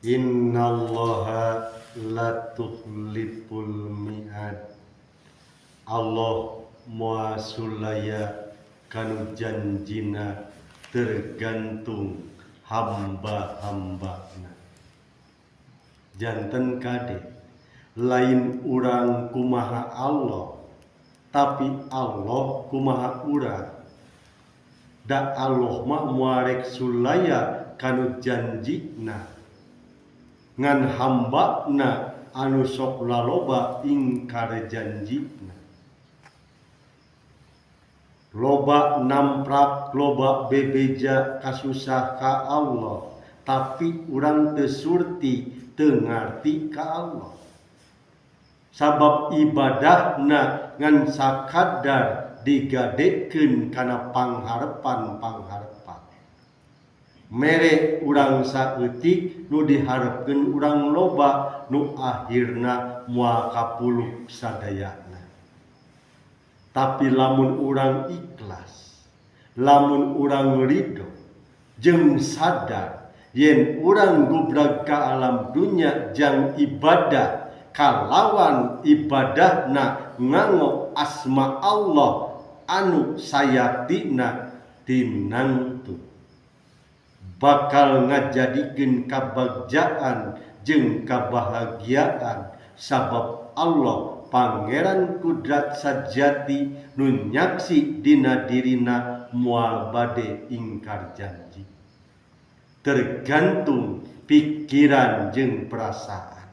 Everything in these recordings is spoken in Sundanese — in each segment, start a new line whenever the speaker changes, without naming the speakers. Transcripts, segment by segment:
Innallaha la tukhliful mi'ad. Allah moal sulaya kanu janjina tergantung hamba-hambana. Janten kade lain urang kumaha Allah, tapi Allah kumaha urang. Da Allah mah muarek sulaya kanu janjina ngan hambana anu sok laloba ingkar janjina. Loba namprak, loba bebeja kasusah ka Allah, tapi urang teu surti teu ngarti ka Allah. Sabab ibadahna ngan sakadar digadekeun kana pangharepan-pangharepan. Mere urang saeutik nu diharepkeun urang loba nu akhirna moal kapuluk sadayana. Tapi lamun urang ikhlas, lamun urang ridho jeung sadar yen urang gubrag ka alam dunya jang ibadah kalawan ibadahna nganggo asma Allah anu sayaktina tinangtu bakal ngajadikeun kabagjaan jeung kabahagiaan. Sabab Allah Pangeran Kudrat Sajati nu nyaksi dina dirina moal bade ingkar janji. Tergantung pikiran jeung perasaan.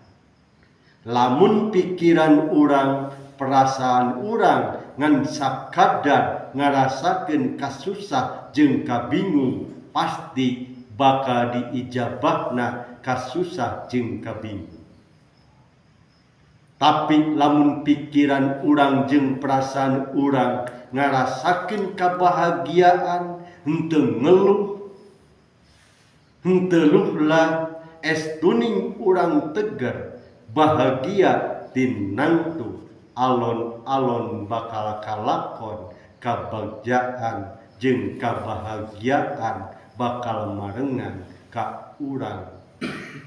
Lamun pikiran urang, perasaan urang ngan sakadar ngarasakeun kasusah jeung kabingung, pasti bakal diijabahna kasusah jeung kabingung. Tapi lamun pikiran urang jeung perasaan urang ngarasakeun kabahagiaan, henteu ngeluh, henteu luhlah, estuning urang tegar bahagia tinangtu alon-alon bakal kalakon kabagjaan jeung kabahagiaan bakal marengan ka urang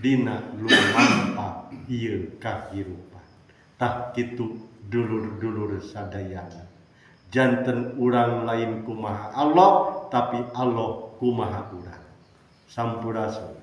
dina lumampah ieu kahirupan. Tah kitu dulur-dulur sadayana. Janten urang lain kumaha Allah, tapi Allah kumaha urang. Sampurasun.